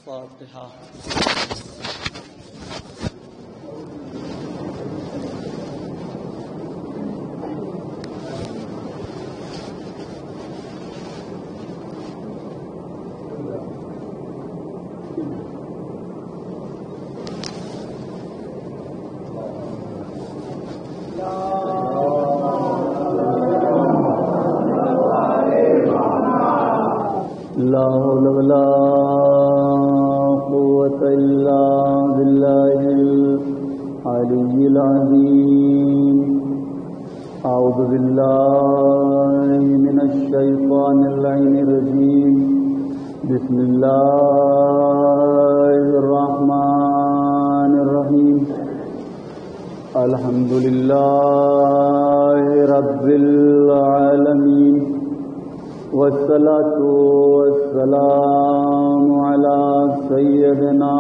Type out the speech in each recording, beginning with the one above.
الفاتحة. لا حول ولا قوة إلا بالله العلي العظيم. أعوذ بالله من الشيطان اللعين الرجيم. بسم الله الرحمن الرحيم. الحمد لله رب العالمين، والصلاة والسلام على سيدنا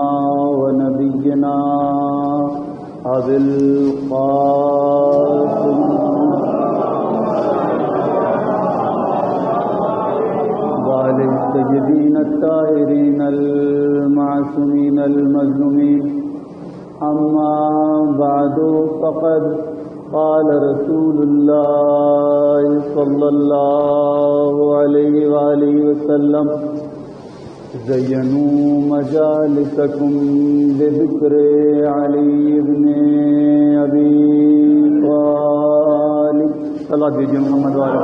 ونبينا أبي القاسم وعلى السيدين الطاهرين المعصومين المظلومين. أما بعد، فقد قال رسول الله صلى الله عليه وآله وسلم: زينوا مجالسكم بذكر علي بن أبي طالب. صلاة بيجي محمد وعلى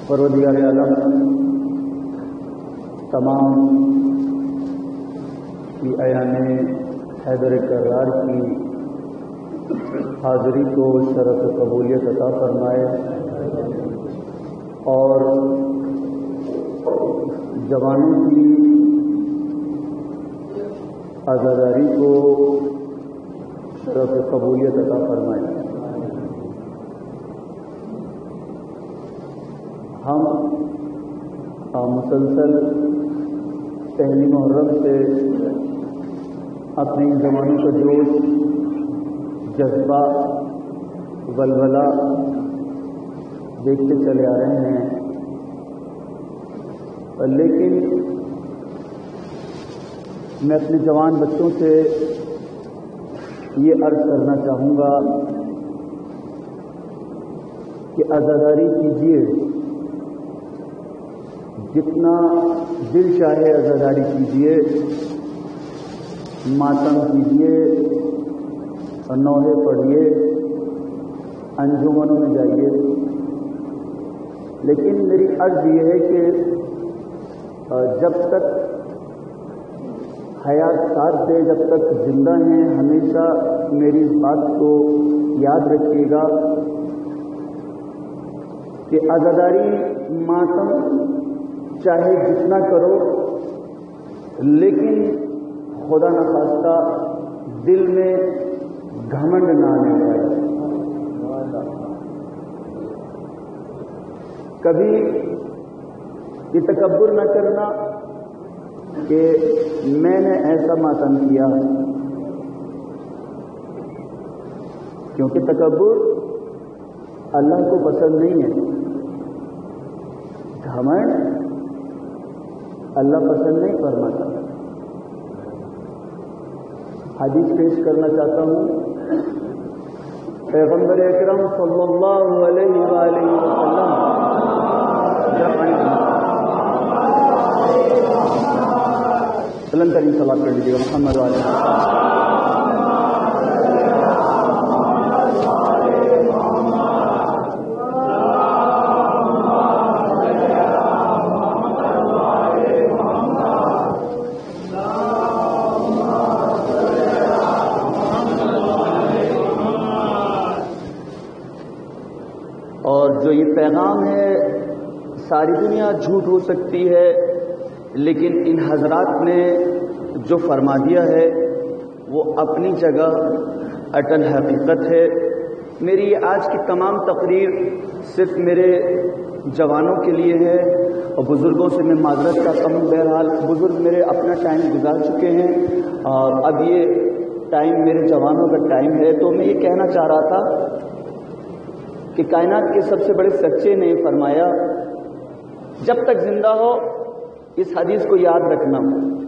پروردگار عالم تمام کی ایان حیدر کرار کی حاضری کو شرف قبولیت عطا فرمائے اور جوانوں کی عزاداری کو شرف قبولیت عطا فرمائے. ہم مسلسل پہلی محرم سے اپنے زمانے کا جوش، جذبہ، ولولہ دیکھتے چلے آ رہے ہیں، لیکن میں اپنے جوان بچوں سے یہ عرض کرنا چاہوں گا کہ عزاداری کیجیے، جتنا دل چاہے عزاداری کیجیے، ماتم کیجیے، نوحے پڑھیے، انجمنوں میں جائیے، لیکن میری عرض یہ ہے کہ جب تک حیات ساتھ دے، جب تک زندہ ہیں، ہمیشہ میری اس بات کو یاد رکھیے گا کہ عزاداری، ماتم چاہے جتنا کرو، لیکن خدا نخواستہ دل میں گھمنڈ نہ آنے پائے. کبھی یہ تکبر نہ کرنا کہ میں نے ایسا ماتم کیا، کیونکہ تکبر اللہ کو پسند نہیں ہے. گھمنڈ اللہ پسند نہیں فرماتا. حدیث پیش کرنا چاہتا ہوں. پیغمبر اکرم صلی اللہ علیہ وآلہ وسلم بلند ترین صلوات کر دیجیے گا محمد علیہ. اور جو یہ پیغام ہے، ساری دنیا جھوٹ ہو سکتی ہے، لیکن ان حضرات نے جو فرما دیا ہے وہ اپنی جگہ اٹل حقیقت ہے. میری آج کی تمام تقریر صرف میرے جوانوں کے لیے ہے اور بزرگوں سے میں معذرت چاہتا ہوں. بہرحال بزرگ میرے اپنا ٹائم گزار چکے ہیں اور اب یہ ٹائم میرے جوانوں کا ٹائم ہے. تو میں یہ کہنا چاہ رہا تھا کہ کائنات کے سب سے بڑے سچے نے فرمایا، جب تک زندہ ہو اس حدیث کو یاد رکھنا،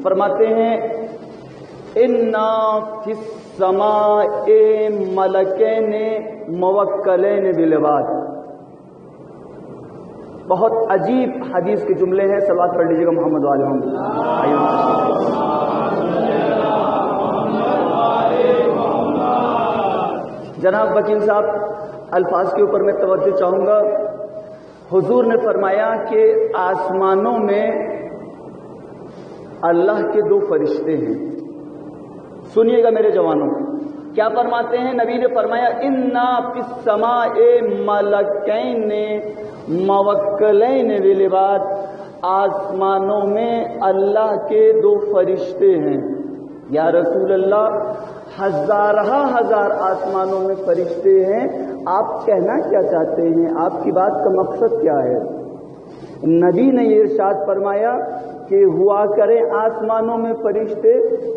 فرماتے ہیں اِنَّا فِي السَّمَاءِ مَلَكَيْنِ مُوَكَّلَيْنِ بِالْعِبَادِ۔ بہت عجیب حدیث کے جملے ہیں، صلوات پڑھ لیجیے گا محمد والے جناب وکیل صاحب، الفاظ کے اوپر میں توجہ چاہوں گا۔ حضور نے فرمایا کہ آسمانوں میں اللہ کے دو فرشتے ہیں۔ سنیے گا میرے جوانوں، کیا فرماتے ہیں؟ نبی نے فرمایا اِنَّا فِي السَّمَاءِ مَلَكَيْنِ مُوَكَّلَيْنِ بِالْعِبَادِ، آسمانوں میں اللہ کے دو فرشتے ہیں۔ یا رسول اللہ، ہزار آسمانوں میں فرشتے ہیں، آپ کہنا کیا چاہتے ہیں؟ آپ کی بات کا مقصد کیا ہے؟ نبی نے یہ ارشاد فرمایا کہ ہوا کریں آسمانوں میں فرشتے،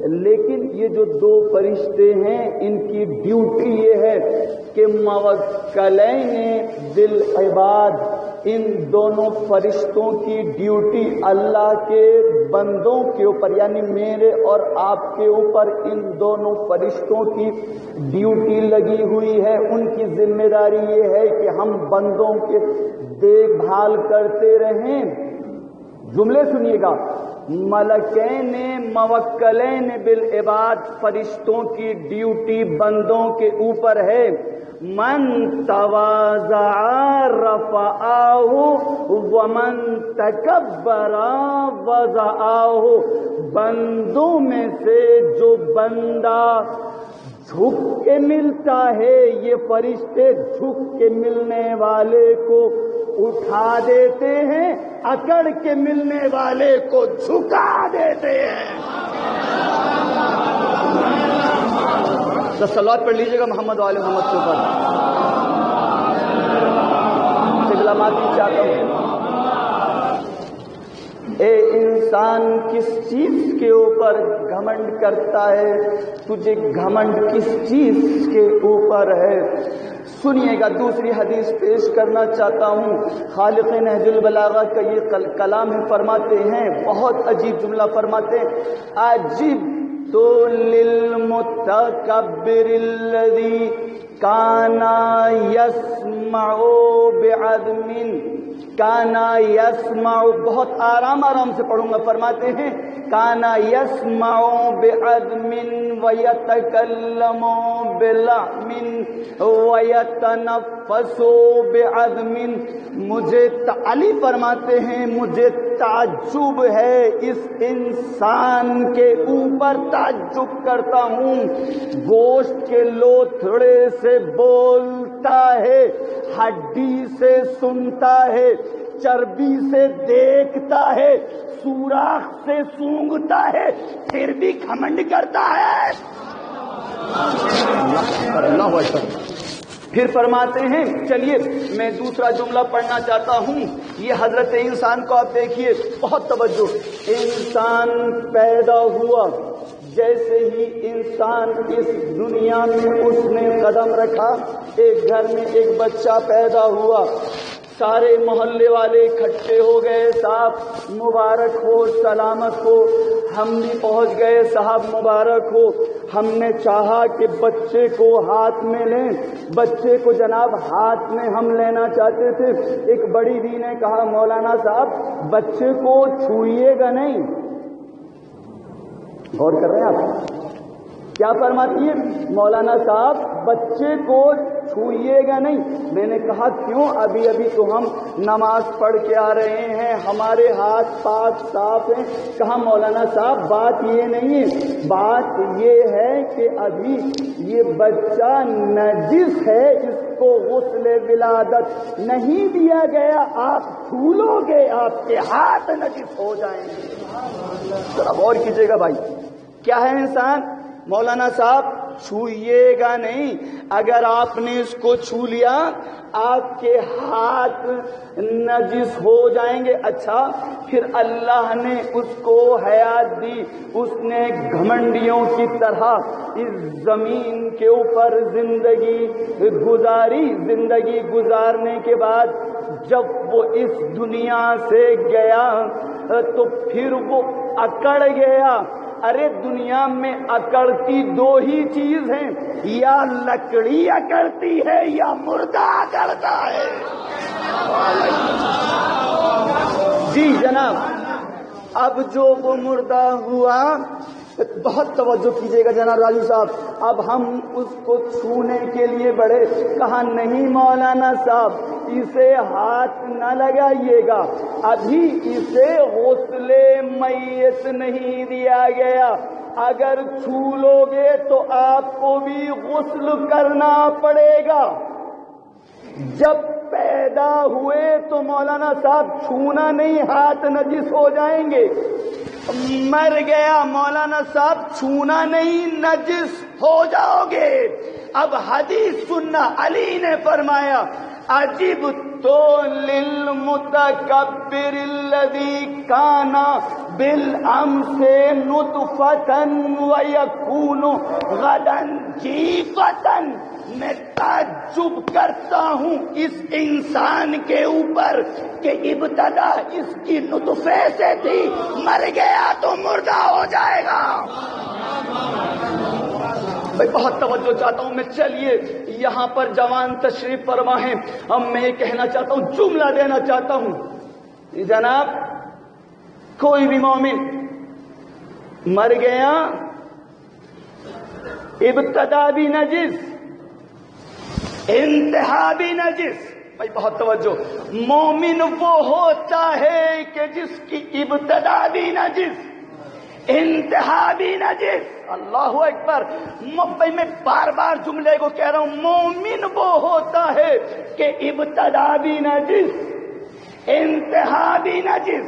لیکن یہ جو دو فرشتے ہیں ان کی ڈیوٹی یہ ہے کہ موکلین بالعباد، ان دونوں فرشتوں کی ڈیوٹی اللہ کے بندوں کے اوپر، یعنی میرے اور آپ کے اوپر ان دونوں فرشتوں کی ڈیوٹی لگی ہوئی ہے۔ ان کی ذمہ داری یہ ہے کہ ہم بندوں کے دیکھ بھال کرتے رہیں۔ جملے سنیے گا، ملکین موکلین بالعباد، فرشتوں کی ڈیوٹی بندوں کے اوپر ہے۔ من تواضع رفعہ ومن تکبر وضعہ، بندوں میں سے جو بندہ جھک کے ملتا ہے، یہ فرشتے جھک کے ملنے والے کو اٹھا دیتے ہیں، اکڑ کے ملنے والے کو جھکا دیتے ہیں۔ تو صلوات پڑھ لیجیے گا محمد والے محمد کے اوپر۔ معافی چاہتا ہوں۔ اے انسان، کس چیز کے اوپر گھمنڈ کرتا ہے؟ تجھے گھمنڈ کس چیز کے اوپر ہے؟ سنیے گا، دوسری حدیث پیش کرنا چاہتا ہوں۔ خالق نہج البلاغہ کا یہ کلام ہے، فرماتے ہیں، بہت عجیب جملہ فرماتے ہیں، عجیب تو للمتکبر الذی کانا یسمع بعدم، کانا یسمع، بہت آرام سے پڑھوں گا، فرماتے ہیں کانا یسمع بعدم ویتکلم بلحم ویتنفس بعدم۔ مجھے علی فرماتے ہیں مجھے تعجب ہے، اس انسان کے اوپر تعجب کرتا ہوں، گوشت کے لوتھڑے سے بولتا ہے، ہڈی سے سنتا ہے، چربی سے دیکھتا ہے، سوراخ سے سونگھتا ہے، پھر بھی گھمنڈ کرتا ہے۔ اللہ اکبر۔ پھر فرماتے ہیں، چلیے میں دوسرا جملہ پڑھنا چاہتا ہوں۔ یہ حضرت انسان کو آپ دیکھیے، بہت توجہ۔ انسان پیدا ہوا، جیسے ہی انسان اس دنیا میں اس نے قدم رکھا، ایک گھر میں ایک بچہ پیدا ہوا، سارے محلے والے اکٹھے ہو گئے، صاحب مبارک ہو، سلامت ہو۔ ہم بھی پہنچ گئے، صاحب مبارک ہو۔ ہم نے چاہا کہ بچے کو ہاتھ میں لیں، بچے کو جناب ہاتھ میں ہم لینا چاہتے تھے۔ ایک بڑی بھی نے کہا، مولانا صاحب بچے کو چھوئیے گا نہیں۔ غور کر رہے ہیں آپ؟ کیا فرماتی ہے مولانا صاحب، بچے کو چھوئیے گا نہیں۔ میں نے کہا کیوں؟ ابھی تو ہم نماز پڑھ کے آ رہے ہیں، ہمارے ہاتھ پاک صاف ہیں۔ کہا مولانا صاحب بات یہ نہیں ہے، بات یہ ہے کہ ابھی یہ بچہ نجس ہے، اس کو غسل ولادت نہیں دیا گیا، آپ چھولو گے آپ کے ہاتھ نجس ہو جائیں گے۔ ذرا غور کیجیے گا بھائی، کیا ہے انسان؟ مولانا صاحب چھوئیے گا نہیں. اگر آپ نے اس کو چھو لیا آپ کے ہاتھ نجس ہو جائیں گے. اچھا پھر اللہ نے اس کو حیات دی, اس نے گھمنڈیوں کی طرح اس زمین کے اوپر زندگی گزاری. زندگی گزارنے کے بعد جب وہ اس دنیا سے گیا تو پھر وہ اکڑ گیا. ارے دنیا میں اکڑتی دو ہی چیز ہیں, یا لکڑی اکڑتی ہے یا مردہ اکڑتا ہے. جی جناب, اب جو وہ مردہ ہوا, بہت توجہ کیجیے گا جناب راجو صاحب, اب ہم اس کو چھونے کے لیے بڑھے. کہا نہیں مولانا صاحب اسے ہاتھ نہ لگائیے گا, ابھی اسے غسل میت نہیں دیا گیا. اگر چھو لو گے تو آپ کو بھی غسل کرنا پڑے گا. جب پیدا ہوئے تو مولانا صاحب چھونا نہیں, ہاتھ نجس ہو جائیں گے. مر گیا مولانا صاحب چھونا نہیں, نجس ہو جاؤ گے. اب حدیث سننا, علی نے فرمایا عجب تو للمتکبر الذی کان بالامس نطفۃ ویکون غدا جیفۃ. میں تعجب کرتا ہوں اس انسان کے اوپر کہ ابتدا اس کی نطفے سے تھی, مر گیا تو مردہ ہو جائے گا. میں بہت توجہ چاہتا ہوں. میں چلیے یہاں پر جوان تشریف فرما ہیں, اب میں یہ کہنا چاہتا ہوں, جملہ دینا چاہتا ہوں. جناب کوئی بھی مومن مر گیا, ابتدا بھی نجس انتہا بھی نجس. بھائی بہت توجہ, مومن وہ ہوتا ہے کہ جس کی ابتدا بھی نجس انتہا بھی نجس. اللہ اکبر. میں بار بار جملے کو کہہ رہا ہوں, مومن وہ ہوتا ہے کہ ابتدا بھی نجس انتہا بھی نجس.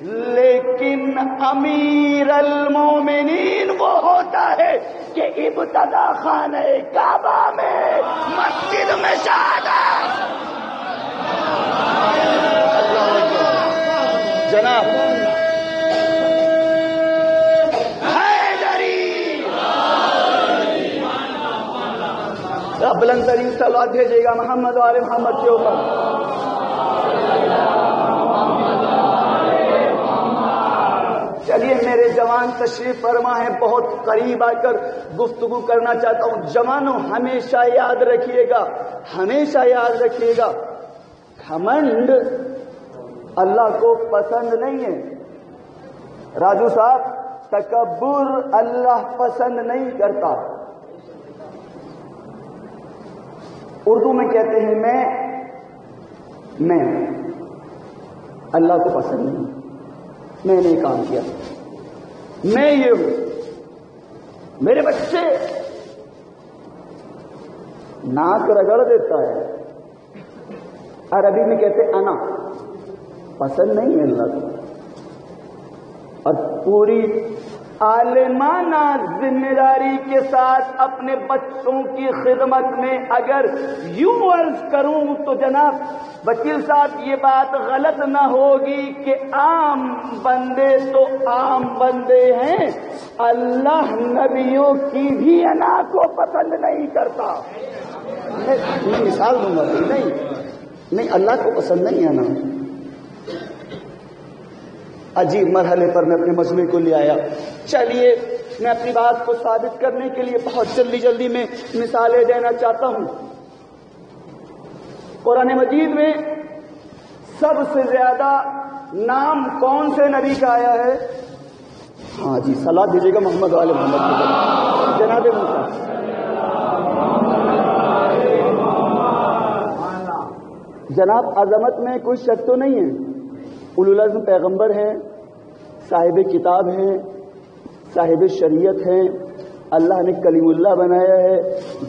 لیکن امیر المومنین وہ ہوتا ہے کہ ابتدا خانہ کعبہ میں مسجد میں شہادت. جناب بلند ترین صلوات بھیجیے گا محمد و آل محمد کے اوپر. چلیے میرے جوان تشریف فرما ہے, بہت قریب آ کر گفتگو کرنا چاہتا ہوں. جوانوں ہمیشہ یاد رکھیے گا, ہمیشہ یاد رکھیے گا, گھمنڈ اللہ کو پسند نہیں ہے. راجو صاحب تکبر اللہ پسند نہیں کرتا. اردو میں کہتے ہیں میں اللہ کو پسند نہیں, میں نے کام کیا, میں یہ ہوں, میرے بچے ناک رگڑ دیتا ہے. عربی میں کہتے انا, پسند نہیں ہے اللہ کو. اور پوری عالمانہ ذمہ داری کے ساتھ اپنے بچوں کی خدمت میں اگر یوں عرض کروں تو جناب وکیل صاحب یہ بات غلط نہ ہوگی کہ عام بندے تو عام بندے ہیں, اللہ نبیوں کی بھی انا کو پسند نہیں کرتا. میں مثال دوں گا, نہیں اللہ کو پسند نہیں ہے نا. عجیب مرحلے پر میں اپنے مجموعے کو لے آیا. چلیے میں اپنی بات کو ثابت کرنے کے لیے بہت جلدی میں مثالیں دینا چاہتا ہوں. قرآن مجید میں سب سے زیادہ نام کون سے نبی کا آیا ہے؟ ہاں جی, صلاۃ دیجیے گا محمد والے محمد. جناب موسیٰ جناب عظمت میں کوئی شک تو نہیں ہے. اولوالعزم پیغمبر ہیں, صاحب کتاب ہیں, صاحب شریعت ہیں, اللہ نے کلیم اللہ بنایا ہے,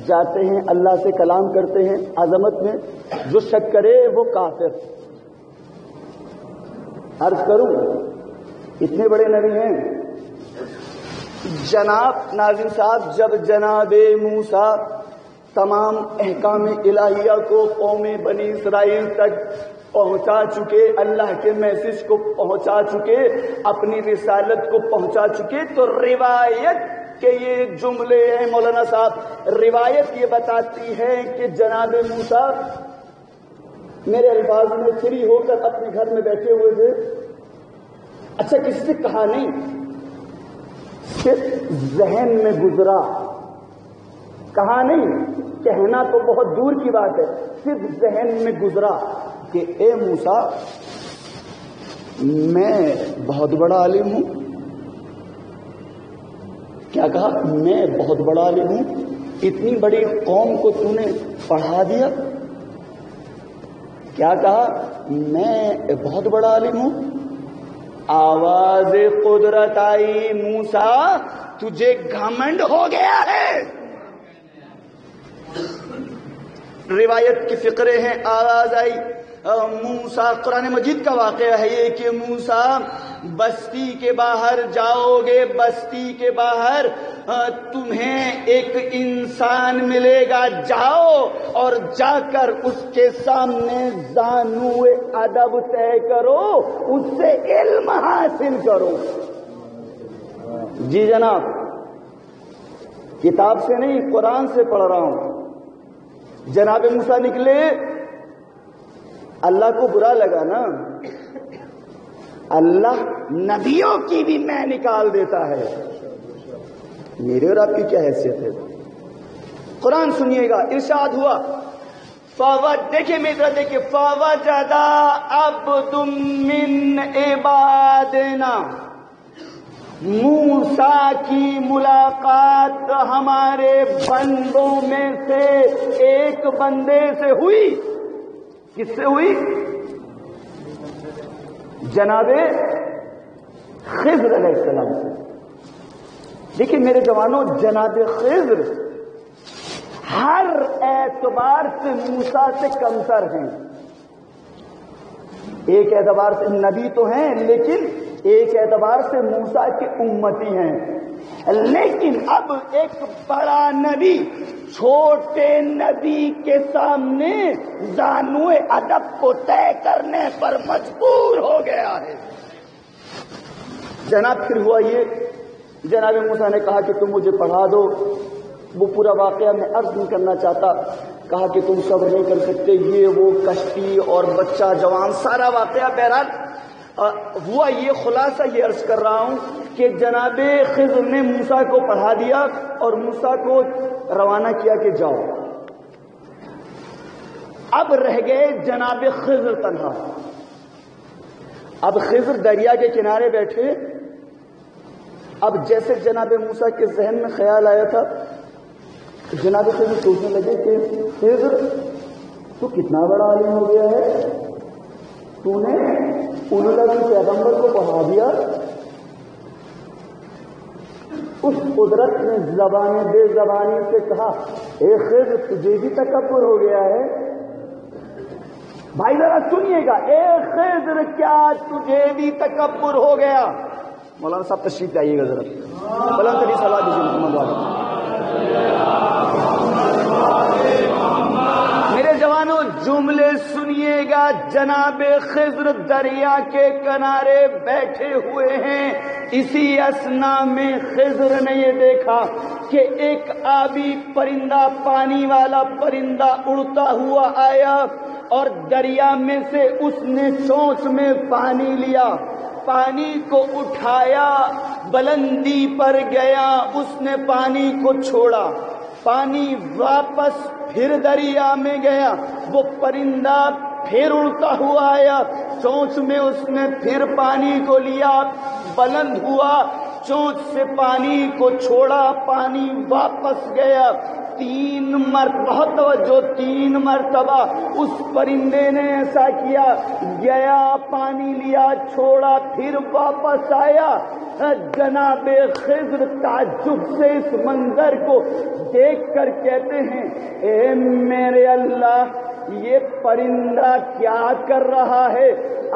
جاتے ہیں اللہ سے کلام کرتے ہیں. عظمت میں جو شک کرے وہ کافر. عرض کروں اتنے بڑے نبی ہیں, جناب ناظرین صاحب، جب جناب موسیٰ تمام احکام الہیہ کو قوم بنی اسرائیل تک پہنچا چکے، اللہ کے میسج کو پہنچا چکے، اپنی رسالت کو پہنچا چکے، تو روایت کے یہ جملے ہیں مولانا صاحب، روایت یہ بتاتی ہے کہ جناب موسیٰ میرے الفاظ میں فری ہو کر اپنے گھر میں بیٹھے ہوئے تھے. اچھا کسی سے کہا نہیں، صرف ذہن میں گزرا، کہا نہیں، کہنا تو بہت دور کی بات ہے، صرف ذہن میں گزرا کہ اے موسیٰ میں بہت بڑا عالم ہوں. کیا کہا؟ میں بہت بڑا عالم ہوں، اتنی بڑی قوم کو تو نے پڑھا دیا. کیا کہا؟ میں بہت بڑا عالم ہوں. آواز قدرت آئی، موسیٰ تجھے گھمنڈ ہو گیا ہے. روایت کے فقرے ہیں، آواز آئی موسیٰ. قرآن مجید کا واقعہ ہے یہ کہ موسیٰ بستی کے باہر جاؤ گے، بستی کے باہر تمہیں ایک انسان ملے گا، جاؤ اور جا کر اس کے سامنے زانو ادب طے کرو، اس سے علم حاصل کرو. جی جناب، کتاب سے نہیں قرآن سے پڑھ رہا ہوں. جناب موسیٰ نکلے، اللہ کو برا لگا نا، اللہ نبیوں کی بھی میں نکال دیتا ہے، میرے اور آپ کی کیا حیثیت ہے؟ قرآن سنیے گا، ارشاد ہوا دیکھیں میرا دیکھیں، فَوَجَدَ عَبْدٌ مِّنْ عِبَادِنَا. موسیٰ کی ملاقات ہمارے بندوں میں سے ایک بندے سے ہوئی. کس سے ہوئی؟ جناب خضر علیہ السلام سے. دیکھیں میرے جوانوں، جناب خضر ہر اعتبار سے موسیٰ سے کمتر ہیں. ایک اعتبار سے نبی تو ہیں، لیکن ایک اعتبار سے موسیٰ کے امتی ہیں. لیکن اب ایک بڑا نبی چھوٹے نبی کے سامنے زانو ادب کو طے کرنے پر مجبور ہو گیا ہے. جناب پھر ہوا یہ، جناب موسیٰ نے کہا کہ تم مجھے پڑھا دو. وہ پورا واقعہ میں عرض نہیں کرنا چاہتا. کہا کہ تم صبر نہیں کر سکتے، یہ وہ کشتی اور بچہ جوان سارا واقعہ. بہرحال ہوا یہ، خلاصہ یہ عرض کر رہا ہوں کہ جناب خضر نے موسیٰ کو پڑھا دیا اور موسیٰ کو روانہ کیا کہ جاؤ. اب رہ گئے جناب خضر تنہا. اب خضر دریا کے کنارے بیٹھے. اب جیسے جناب موسیٰ کے ذہن میں خیال آیا تھا، جناب خضر سوچنے لگے کہ خضر تو کتنا بڑا عالم ہو گیا ہے، تو نے اللہ کے پیغمبر کو پڑھا دیا. اس قدرت نے زبان بے زبانی سے کہا، اے خضر تجھے بھی تکبر ہو گیا ہے. بھائی ذرا سنیے گا، اے خضر کیا تجھے بھی تکبر ہو گیا؟ مولانا صاحب تشریف لائیے گا ذرا، بلند ترین صلاۃ دیجیے محمد والے. میرے جوانوں جملے سنیے گا. جناب خضر دریا کے کنارے بیٹھے ہوئے ہیں. اسی اسنا میں خضر نے یہ دیکھا کہ ایک آبی پرندہ، پانی والا پرندہ اڑتا ہوا آیا اور دریا میں سے اس نے چونچ میں پانی لیا، پانی کو اٹھایا، بلندی پر گیا، اس نے پانی کو چھوڑا، پانی واپس پھر دریا میں گیا. وہ پرندہ پھر اڑتا ہوا آیا، چونچ میں اس نے پھر پانی کو لیا، بلند ہوا، چونچ سے پانی کو چھوڑا، پانی واپس گیا. 3 مرتبہ، توجہ، 3 مرتبہ اس پرندے نے ایسا کیا. گیا، پانی لیا، چھوڑا، پھر واپس آیا. جناب خضر تعجب سے اس منظر کو دیکھ کر کہتے ہیں، اے میرے اللہ، یہ پرندہ کیا کر رہا ہے؟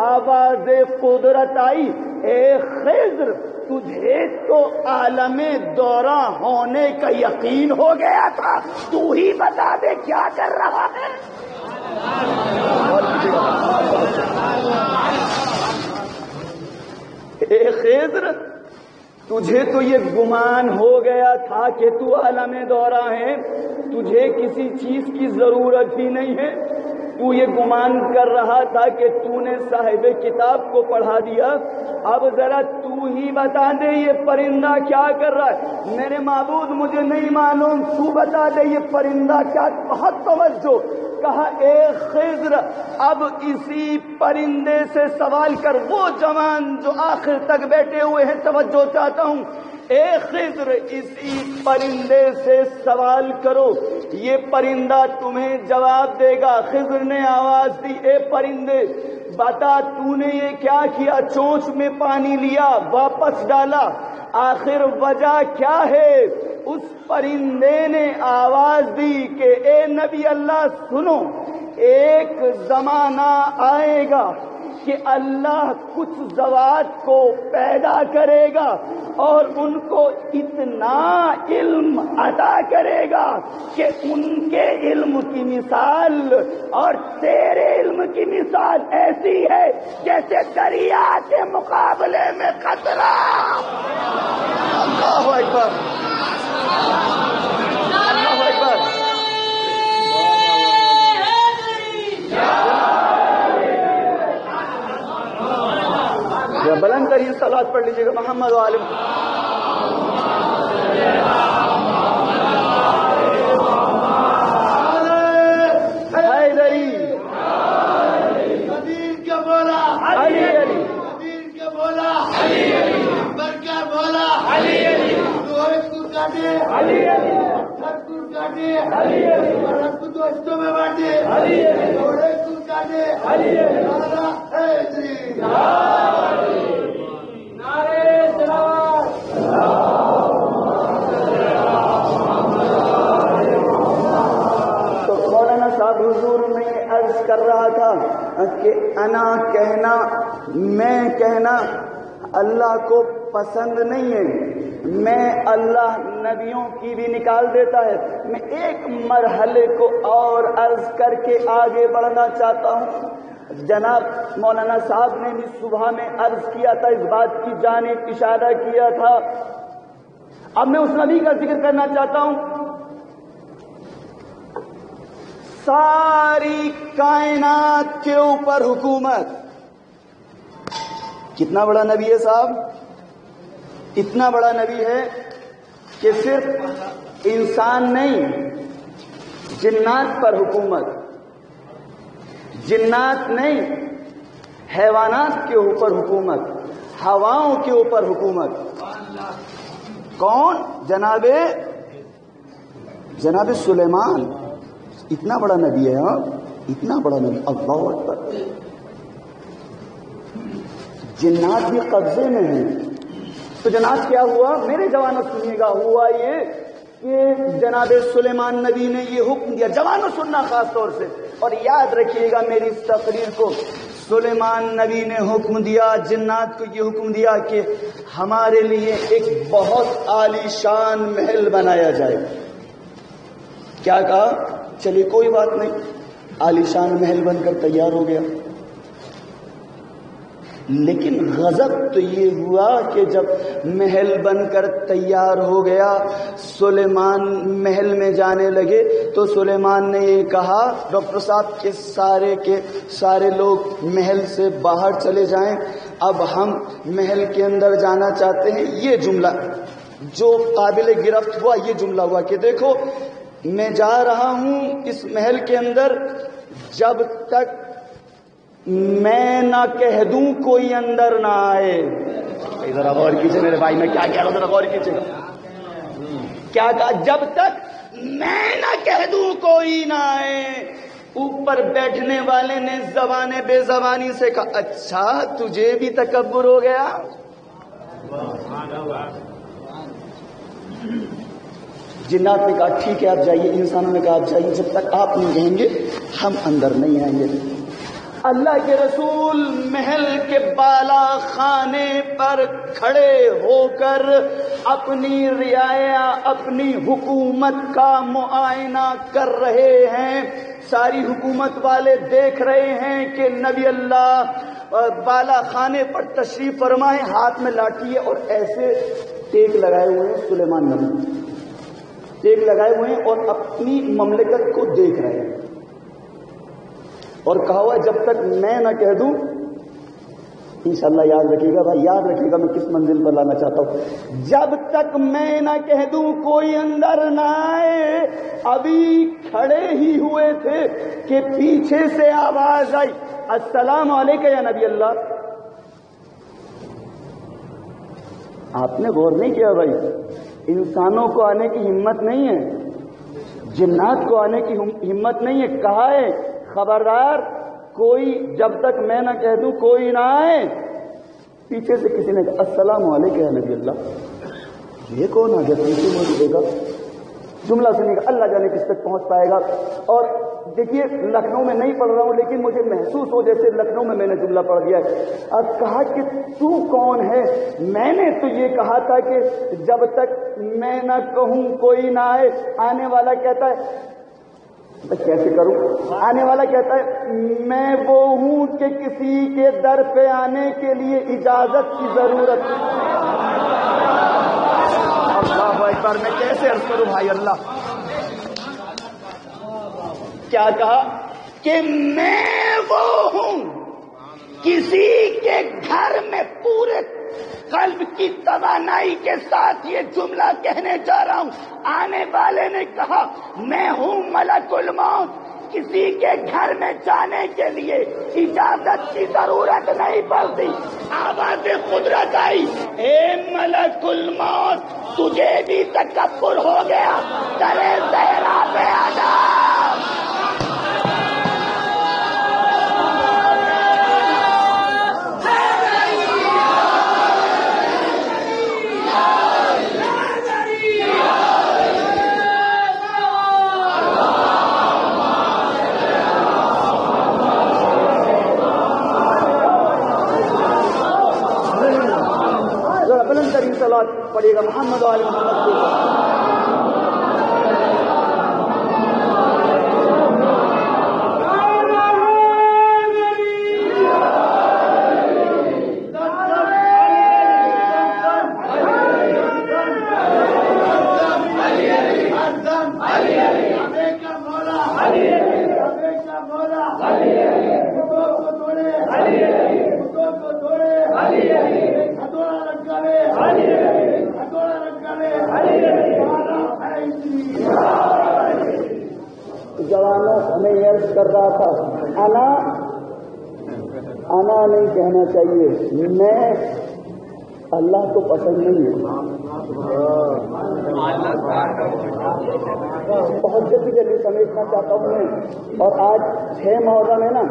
آواز قدرت آئی، اے خضر تجھے تو عالم دورہ ہونے کا یقین ہو گیا تھا، تو ہی بتا دے کیا کر رہا ہے۔ اے خضر تجھے تو یہ گمان ہو گیا تھا کہ تو عالم دورہ ہے، تجھے کسی چیز کی ضرورت ہی نہیں ہے، تو یہ گمان کر رہا تھا کہ تو نے صاحب کتاب کو پڑھا دیا۔ اب ذرا تو ہی بتا دے یہ پرندہ کیا کر رہا ہے۔ میرے معبود مجھے نہیں معلوم، تو بتا دے یہ پرندہ کیا۔ بہت توجہ، کہا اے خضر اب اسی پرندے سے سوال کر۔ وہ جوان جو آخر تک بیٹھے ہوئے ہیں توجہ چاہتا ہوں، اے خضر اسی پرندے سے سوال کرو، یہ پرندہ تمہیں جواب دے گا۔ خضر نے آواز دی، اے پرندے بتا تو نے یہ کیا کیا؟ چونچ میں پانی لیا واپس ڈالا، آخر وجہ کیا ہے؟ اس پرندے نے آواز دی کہ اے نبی اللہ سنو، ایک زمانہ آئے گا کہ اللہ کچھ ذوات کو پیدا کرے گا اور ان کو اتنا علم عطا کرے گا کہ ان کے علم کی مثال اور تیرے علم کی مثال ایسی ہے جیسے دریا کے مقابلے میں قطرہ۔ اللہ اکبر، اللہ اکبر۔ بلند ترین صلوات پڑھ لیجیے گا محمد و آل حیدری مدین کا بولا علی علی مدین کا بولا علی علی اکبر کا بولا علی علی روحت کو کاٹے علی علی سب کو کاٹے علی علی رب کو دوستوں میں بانٹے علی علی روحت کو کاٹے علی علی نعرہ حیدری نعرے سلام۔ تو مولانا صاحب حضور میں عرض کر رہا تھا کہ انا کہنا، میں کہنا اللہ کو پسند نہیں ہے، میں اللہ نبیوں کی بھی نکال دیتا ہے۔ میں ایک مرحلے کو اور عرض کر کے آگے بڑھنا چاہتا ہوں۔ جناب مولانا صاحب نے بھی صبح میں عرض کیا تھا، اس بات کی جانب اشارہ کیا تھا، اب میں اس نبی کا ذکر کرنا چاہتا ہوں۔ ساری کائنات کے اوپر حکومت، کتنا بڑا نبی ہے صاحب؟ اتنا بڑا نبی ہے کہ صرف انسان نہیں، جنات پر حکومت، جنات نہیں حیوانات کے اوپر حکومت، ہواؤں کے اوپر حکومت۔ کون؟ جناب سلیمان، اتنا بڑا نبی ہے، ہاں اتنا بڑا نبی، اللہ اکبر۔ جنات بھی قبضے میں ہیں۔ تو جناب کیا ہوا؟ میرے جوانوں سنیے گا، ہوا یہ کہ جناب سلیمان نبی نے یہ حکم دیا، جوانوں سننا خاص طور سے، اور یاد رکھیے گا میری اس تقریر کو۔ سلیمان نبی نے حکم دیا، جنات کو یہ حکم دیا کہ ہمارے لیے ایک بہت عالی شان محل بنایا جائے۔ کیا کہا؟ چلیے کوئی بات نہیں، عالی شان محل بن کر تیار ہو گیا۔ لیکن غضب تو یہ ہوا کہ جب محل بن کر تیار ہو گیا، سلیمان محل میں جانے لگے تو سلیمان نے یہ کہا، ڈاکٹر صاحب کے سارے لوگ محل سے باہر چلے جائیں، اب ہم محل کے اندر جانا چاہتے ہیں۔ یہ جملہ جو قابل گرفت ہوا، یہ جملہ ہوا کہ دیکھو میں جا رہا ہوں اس محل کے اندر، جب تک میں نہ کہہ دوں کوئی اندر نہ آئے۔ ذرا غور کیجیے میرے بھائی، میں کیا کہہ رہا ہوں ذرا غور کیجیے۔ کیا کہا؟ جب تک میں نہ کہہ دوں کوئی نہ آئے۔ اوپر بیٹھنے والے نے زبان بے زبانی سے کہا، اچھا تجھے بھی تکبر ہو گیا؟ جنات نے کہا ٹھیک ہے آپ جائیے، انسانوں نے کہا آپ جائیے، جب تک آپ نہیں کہیں گے ہم اندر نہیں آئیں گے۔ اللہ کے رسول محل کے بالا خانے پر کھڑے ہو کر اپنی رعایا اپنی حکومت کا معائنہ کر رہے ہیں۔ ساری حکومت والے دیکھ رہے ہیں کہ نبی اللہ بالا خانے پر تشریف فرمائے، ہاتھ میں لاٹھی ہے اور ایسے ٹیک لگائے ہوئے ہیں، سلیمان نبی ٹیک لگائے ہوئے ہیں اور اپنی مملکت کو دیکھ رہے ہیں، اور کہا ہوا جب تک میں نہ کہہ دوں، انشاءاللہ یاد رکھیے گا بھائی، یاد رکھیے گا میں کس منزل پر لانا چاہتا ہوں، جب تک میں نہ کہہ دوں کوئی اندر نہ آئے۔ ابھی کھڑے ہی ہوئے تھے کہ پیچھے سے آواز آئی السلام علیکم یا نبی اللہ۔ آپ نے غور نہیں کیا بھائی، انسانوں کو آنے کی ہمت نہیں ہے، جنات کو آنے کی ہمت نہیں ہے، کہا ہے خبردار کوئی جب تک میں نہ کہہ دوں کوئی نہ آئے۔ پیچھے سے کسی نے کہا السلام علیکم یا نبی اللہ۔ یہ کون آ گیا پیچھے مجھے دے گا، جملہ سنے گا، اللہ جانے کس تک پہنچ پائے گا۔ اور دیکھیے لکھنؤ میں نہیں پڑھ رہا ہوں لیکن مجھے محسوس ہو جیسے لکھنؤ میں نے جملہ پڑھ دیا ہے۔ اب کہا کہ تو کون ہے؟ میں نے تو یہ کہا تھا کہ جب تک میں نہ کہوں کوئی نہ آئے۔ آنے والا کہتا ہے کیسے کروں؟ آنے والا کہتا ہے میں وہ ہوں کہ کسی کے در پہ آنے کے لیے اجازت کی ضرورت۔ اللہ اکبر، میں کیسے عرض کروں بھائی اللہ؟ کیا کہا کہ میں وہ ہوں کسی کے گھر میں پورے قلب کی توانائی کے ساتھ یہ جملہ کہنے جا رہا ہوں۔ آنے والے نے کہا میں ہوں ملک الموت، کسی کے گھر میں جانے کے لیے اجازت کی ضرورت نہیں پڑتی۔ آواز قدرت آئی اے ملک الموت تجھے بھی تکبر ہو گیا، درے زہرا پہ آجا۔ پڑھیے گا محمد و آل محمد کے جوانوں ہمیں عرض کر رہا تھا انا نہیں کہنا چاہیے، میں اللہ کو پسند نہیں ہے۔ بہت جلدی سمیٹنا چاہتا ہوں میں، اور آج 6 محرم ہے نا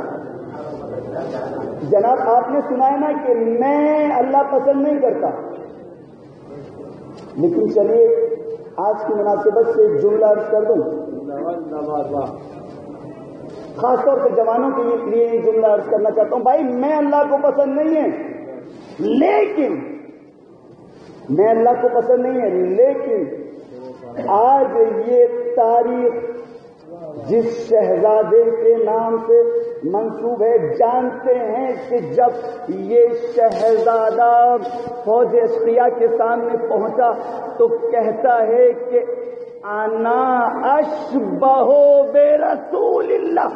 جناب، آپ نے سنا ہے نا کہ میں اللہ پسند نہیں کرتا، لیکن چلیے آج کی مناسبت سے جملہ عرض کر دوں، خاص طور سے جوانوں کے لیے یہ جملہ عرض کرنا چاہتا ہوں۔ بھائی میں اللہ کو پسند نہیں ہے، لیکن میں اللہ کو پسند نہیں ہے، لیکن آج یہ تاریخ جس شہزادے کے نام سے منسوب ہے، جانتے ہیں کہ جب یہ شہزادہ فوج اشقیاء کے سامنے پہنچا تو کہتا ہے کہ انا اشبہ بے رسول اللہ،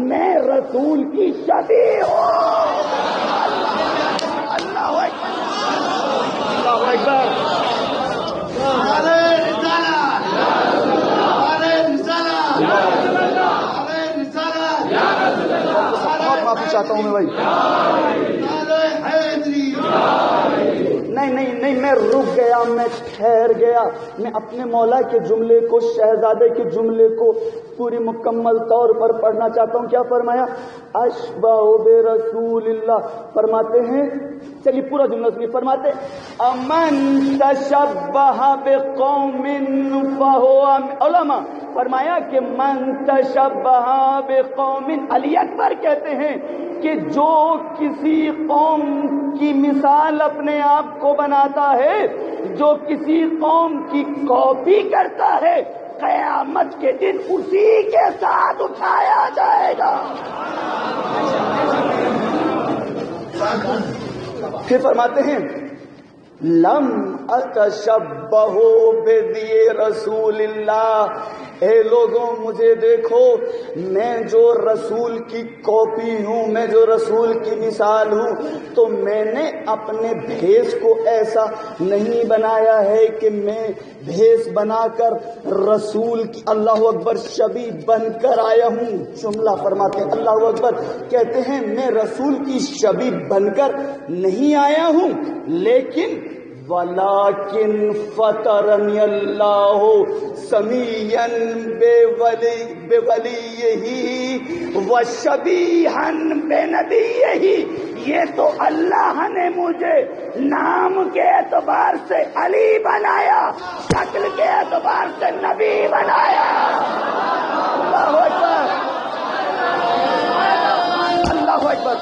میں رسول کی شبیہ ہوں۔ اللہ اکبر، اللہ اکبر۔ معافی چاہتا ہوں میں بھائی، نہیں میں رک گیا، میں ٹھہر گیا، میں اپنے مولا کے جملے کو، شہزادے کے جملے کو پوری مکمل طور پر پڑھنا چاہتا ہوں. کیا فرمایا؟ اشبہ برسول اللہ. فرماتے ہیں, چلیے پورا جملہ سنیے. فرماتے امن تشبہ بقوم فہو علماء. فرمایا کہ من تشبہ بقوم, علی اکبر کہتے ہیں کہ جو کسی قوم کی مثال اپنے آپ کو بناتا ہے, جو کسی قوم کی کاپی کرتا ہے, قیامت کے دن اسی کے ساتھ اٹھایا جائے گا. پھر فرماتے ہیں لم اتشبہ بذی رسول اللہ. اے لوگوں مجھے دیکھو, میں جو رسول کی کاپی ہوں, میں جو رسول کی مثال ہوں, تو میں نے اپنے بھیس کو ایسا نہیں بنایا ہے کہ میں بھیس بنا کر رسول کی اللہ اکبر شبیہ بن کر آیا ہوں. جملہ فرماتے ہیں اللہ اکبر, کہتے ہیں میں رسول کی شبیہ بن کر نہیں آیا ہوں, لیکن وَلَكِنْ فَطَرَنِيَ اللَّهُ سَمِيًّا بِوَلِيِّهِ وَشَبِيهًا بِنَبِيِّهِ. یہ تو اللہ نے مجھے نام کے اعتبار سے علی بنایا, شکل کے اعتبار سے نبی بنایا. اللہ اکبر, اللہ اکبر.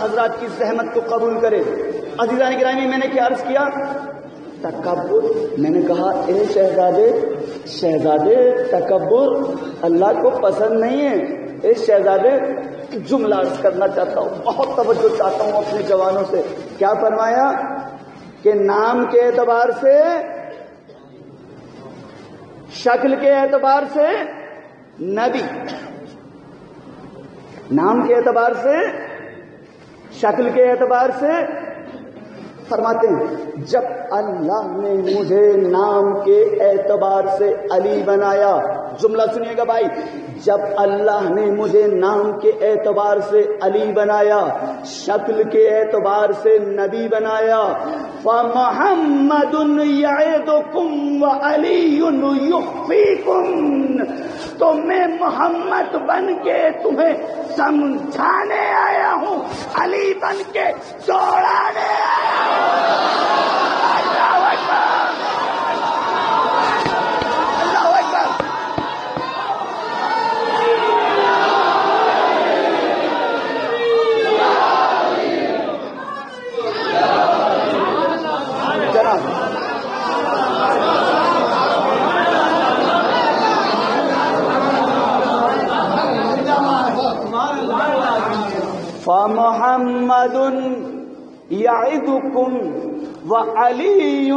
حضرات کی زحمت کو قبول کرے. عزیزان گرامی, میں نے کیا عرض کیا؟ تکبر. میں نے کہا اے شہزادے تکبر اللہ کو پسند نہیں ہے. اے شہزادے, جملہ عرض کرنا چاہتا ہوں, بہت توجہ چاہتا ہوں اپنے جوانوں سے. کیا فرمایا کہ نام کے اعتبار سے, شکل کے اعتبار سے نبی, نام کے اعتبار سے, شکل کے اعتبار سے. فرماتے ہیں جب اللہ نے مجھے نام کے اعتبار سے علی بنایا, جملہ سنیے گا بھائی, جب اللہ نے مجھے نام کے اعتبار سے علی بنایا, شکل کے اعتبار سے نبی بنایا, فَمُحَمَّدٌ يَعِدُكُمْ وَعَلِيٌّ يُخْفِيكُمْ. تو میں محمد بن کے تمہیں سمجھانے آیا ہوں, علی بن کے دوڑانے آیا ہوں. اللہ اکبر, اللہ اکبر. فَمُحَمَّدٌ يَعِدُكُمْ وَعَلِيٌّ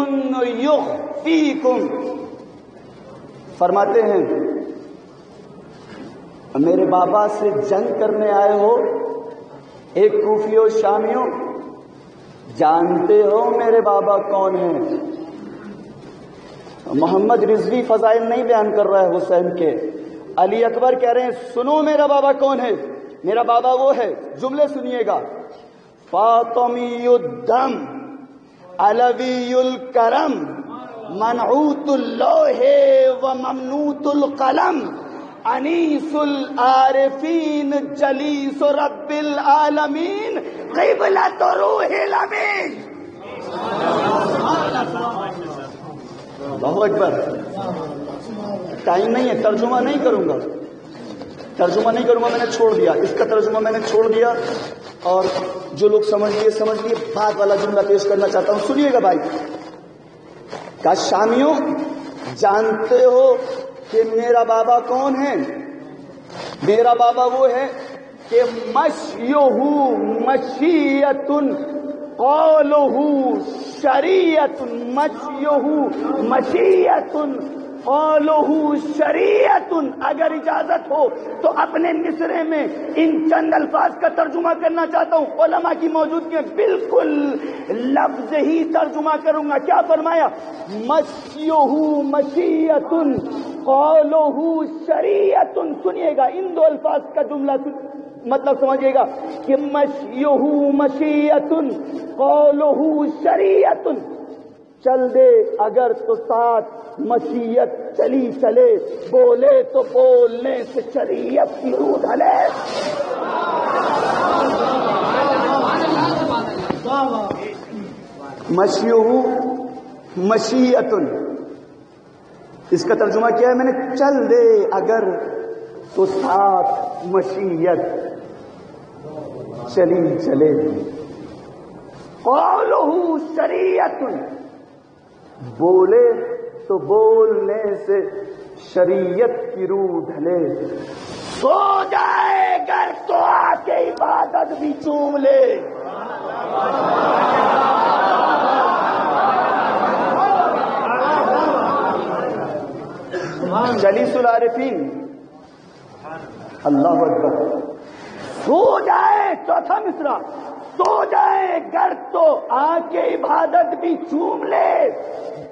يُخْفِيكُمْ. فرماتے ہیں میرے بابا سے جنگ کرنے آئے ہو ایک کوفیوں شامیوں، جانتے ہو میرے بابا کون ہیں؟ محمد رضوی فضائل نہیں بیان کر رہا ہے حسین کے، علی اکبر کہہ رہے ہیں سنو میرا بابا کون ہے. میرا بابا وہ ہے، جملے سنیے گا. فاطمی الدم علوی الکرم منعوت اللوح و ممنوت القلم انیس العارفین جلیس رب العالمین قبلۃ روح الامین. اللہ اکبر. ٹائم نہیں ہے، ترجمہ نہیں کروں گا، میں نے چھوڑ دیا، اس کا ترجمہ میں نے چھوڑ دیا. اور جو لوگ سمجھ لیے بعد والا جملہ پیش کرنا چاہتا ہوں، سنیے گا بھائی. کہا شامیوں جانتے ہو کہ میرا بابا کون ہے؟ میرا بابا وہ ہے کہ مشیہ مشیۃ قولہ شریعت، مشیہ مشیۃ قولہ شریعت. اگر اجازت ہو تو اپنے مصرے میں ان چند الفاظ کا ترجمہ کرنا چاہتا ہوں. علماء کی موجودگی میں بالکل لفظ ہی ترجمہ کروں گا. کیا فرمایا؟ مشیہ مشیۃ قولہ شریعت. سنیے گا ان دو الفاظ کا جملہ مطلب سمجھیے گا کہ مشیہ مشیۃ قولہ شریعت. چل دے اگر تو ساتھ مشیت چلی چلے، بولے تو بولنے سے شریعت کی روح ڈھلے. مشیہ مشیۃ، اس کا ترجمہ کیا ہے میں نے؟ چل دے اگر تو ساتھ مشیت چلی چلے. قولہ شریعت، بولے تو بولنے سے شریعت کی روح ڈھلے. سو جائے گر تو آ کے عبادت بھی چوم لے. جلیس العارفین. اللہ اکبر. سو جائے، چوتھا مصرع، سو جائے گر تو آ کے عبادت بھی چوم لے.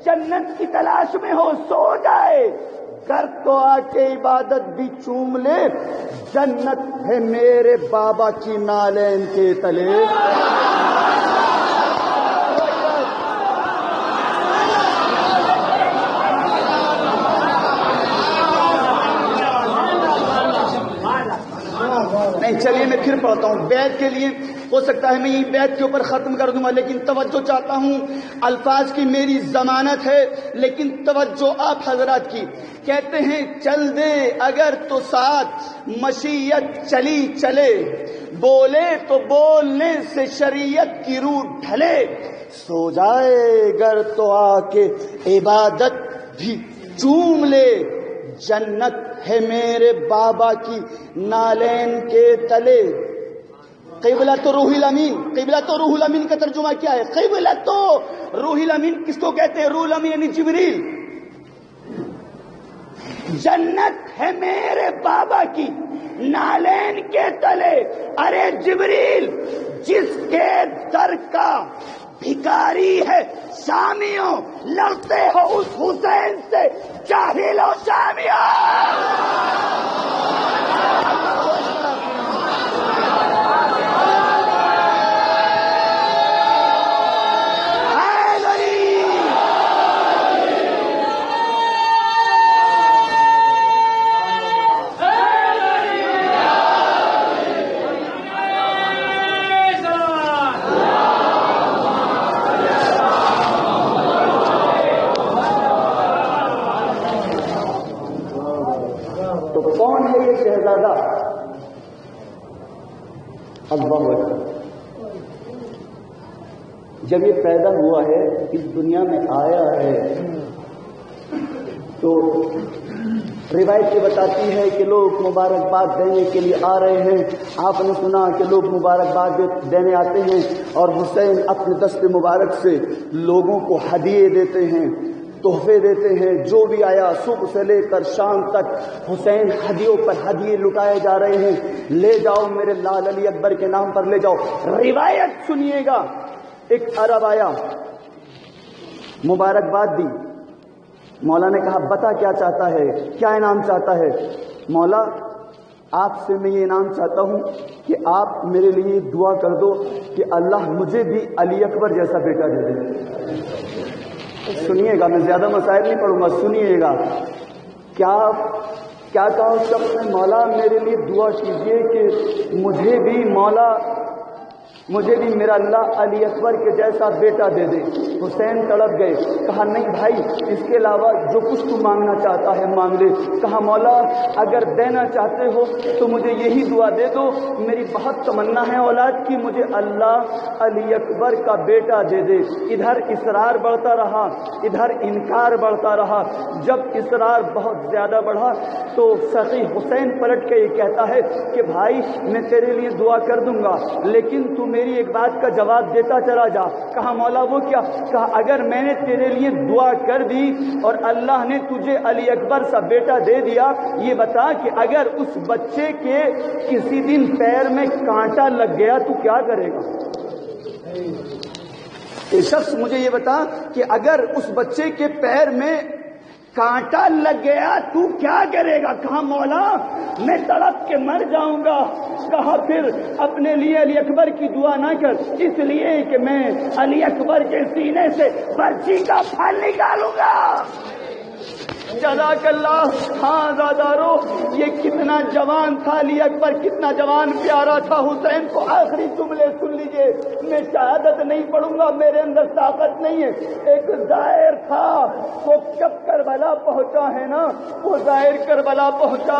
جنت کی تلاش میں ہو سو جائے گر تو آ کے عبادت بھی چوم لے. جنت ہے میرے بابا کی نالین کے تلے. نہیں چلیے میں پھر پڑھتا ہوں. بیت کے لیے ہو سکتا ہے میں یہ بیت کے اوپر ختم کر دوں گا، لیکن توجہ چاہتا ہوں. الفاظ کی میری ضمانت ہے لیکن توجہ آپ حضرات کی. کہتے ہیں چل دے اگر تو ساتھ مشیت چلی چلے، بولے تو بولنے سے شریعت کی روح ڈھلے. سو جائے گر تو آ کے عبادت بھی چوم لے. جنت ہے میرے بابا کی نالین کے تلے. قبلۃ روح الامین. قبلۃ روح الامین کا ترجمہ کیا ہے؟ قبلۃ روح الامین کس کو کہتے ہیں؟ روح الامین یعنی جبریل. جنت ہے میرے بابا کی نالین کے تلے. ارے جبریل جس کے در کا بھکاری ہے شامیوں، لڑتے ہو اس حسین سے جاہل و شامیوں. اللہ اکبر. جب یہ پیدا ہوا ہے، اس دنیا میں آیا ہے، تو روایت یہ بتاتی ہے کہ لوگ مبارکباد دینے کے لیے آ رہے ہیں. آپ نے سنا کہ لوگ مبارکباد دینے آتے ہیں اور حسین اپنے دست مبارک سے لوگوں کو ہدیے دیتے ہیں, تحفے دیتے ہیں. جو بھی آیا صبح سے لے کر شام تک حسین ہدیوں پر ہدیے لٹائے جا رہے ہیں. لے جاؤ میرے لال علی اکبر کے نام پر لے جاؤ. روایت سنیے گا, ایک عرب آیا, مبارکباد دی. مولا نے کہا بتا کیا چاہتا ہے, کیا انعام چاہتا ہے؟ مولا آپ سے میں یہ انعام چاہتا ہوں کہ آپ میرے لیے دعا کر دو کہ اللہ مجھے بھی علی اکبر جیسا بیٹا دے دے. سنیے گا, میں زیادہ مسائل نہیں پڑھوں گا, سنیے گا. کیا کہا اس شخص نے؟ مولا میرے لیے دعا کیجئے کہ مجھے بھی میرا اللہ علی اکبر کے جیسا بیٹا دے دے. حسین تڑپ گئے. کہا نہیں بھائی, اس کے علاوہ جو کچھ تو مانگنا چاہتا ہے مانگ لے. کہا مولا اگر دینا چاہتے ہو تو مجھے یہی دعا دے دو, میری بہت تمنا ہے اولاد کی, مجھے اللہ علی اکبر کا بیٹا دے دے. ادھر اصرار بڑھتا رہا, ادھر انکار بڑھتا رہا. جب اصرار بہت زیادہ بڑھا تو سخی حسین پلٹ کے یہ کہتا ہے کہ بھائی میں تیرے لیے دعا کر دوں گا, لیکن تم میری ایک بات کا جواب دیتا چلا جا. کہا مولا وہ کیا؟ کہا اگر میں نے تیرے لیے دعا کر دی اور اللہ نے تجھے علی اکبر سا بیٹا دے دیا, یہ بتا کہ اگر اس بچے کے کسی دن پیر میں کانٹا لگ گیا تو کیا کرے گا؟ یہ شخص مجھے یہ بتا کہ اگر اس بچے کے پیر میں کانٹا لگ گیا تو کیا کرے گا؟ کہا مولا میں تڑپ کے مر جاؤں گا. کہا پھر اپنے لیے علی اکبر کی دعا نہ کر, اس لیے کہ میں علی اکبر کے سینے سے برچی کا پھل نکالوں گا. جزاک اللہ. ہاں زادارو, یہ کتنا جوان تھا علی اکبر, کتنا جوان پیارا تھا حسین کو. آخری جملے سن لیجئے, میں شہادت نہیں پڑھوں گا, میرے اندر طاقت نہیں ہے. ایک ظاہر تھا, وہ کب کربلا پہنچا ہے نا, وہ ظاہر کربلا پہنچا,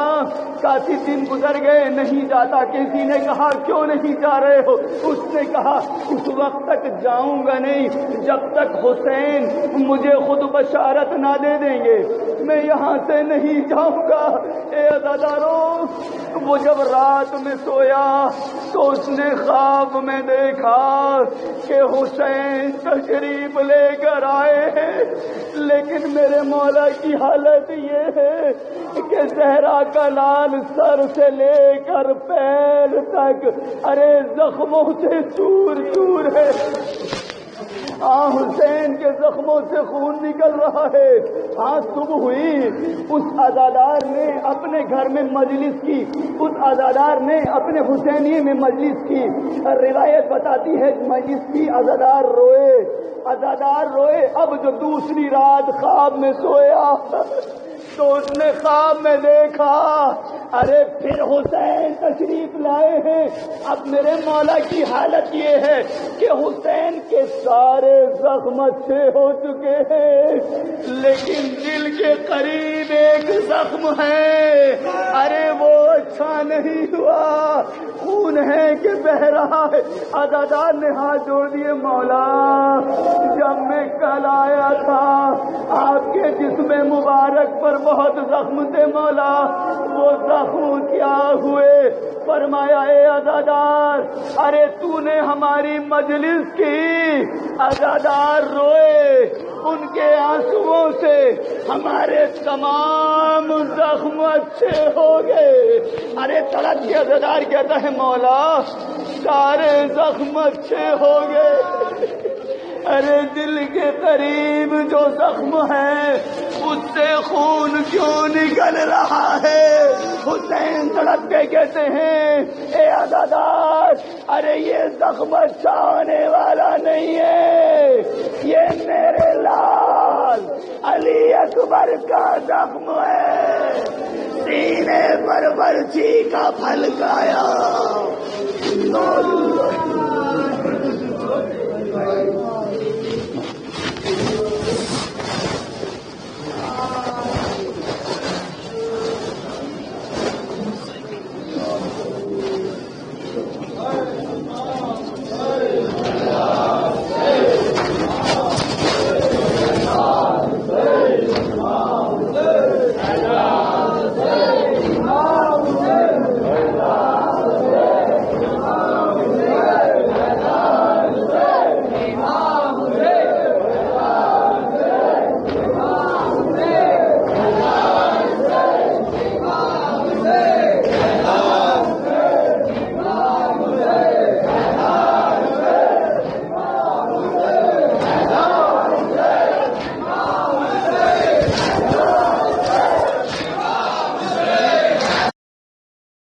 کافی دن گزر گئے, نہیں جاتا. کسی نے کہا کیوں نہیں جا رہے ہو؟ اس نے کہا اس وقت تک جاؤں گا نہیں جب تک حسین مجھے خود بشارت نہ دے دیں گے, میں یہاں سے نہیں جاؤں گا. اے عزادارو, وہ جب رات میں سویا تو اس نے خواب میں دیکھا کہ حسین تشریف لے کر آئے ہیں, لیکن میرے مولا کی حالت یہ ہے کہ زہرا کا لال سر سے لے کر پیر تک ارے زخموں سے چور چور ہے. حسین کے زخموں سے خون نکل رہا ہے. صبح ہوئی, اس عزادار نے اپنے گھر میں مجلس کی, اس عزادار نے اپنے حسینیے میں مجلس کی. روایت بتاتی ہے مجلس کی, عزادار روئے. اب جو دوسری رات خواب میں سویا تو اس نے خواب میں دیکھا ارے پھر حسین تشریف لائے ہیں. اب میرے مولا کی حالت یہ ہے کہ حسین کے سارے زخم اچھے ہو چکے ہیں, لیکن دل کے قریب ایک زخم ہے, ارے وہ اچھا نہیں ہوا, خون ہے کہ بہ رہا ہے. عزادار نے ہاتھ جوڑ دیے, مولا جب میں کل آیا تھا آپ کے جسم مبارک پر بہت زخم تھے مولا, وہ زخم کیا ہوئے؟ فرمایا اے عزادار, ارے تو نے ہماری مجلس کی. عزادار روئے, ان کے آنسوؤں سے ہمارے تمام زخم اچھے ہو گئے. ارے تڑپ کے عزادار کہتا ہے مولا سارے زخم اچھے ہو گئے, ارے دل کے قریب جو زخم ہے اس سے خون کیوں نکل رہا ہے؟ حسین تڑپ کے کہتے ہیں اے عزادار, ارے یہ زخم اچھا ہونے والا نہیں ہے, یہ میرے لال علی اکبر کا زخم ہے, سینے پر برچی کا پھل کھایا.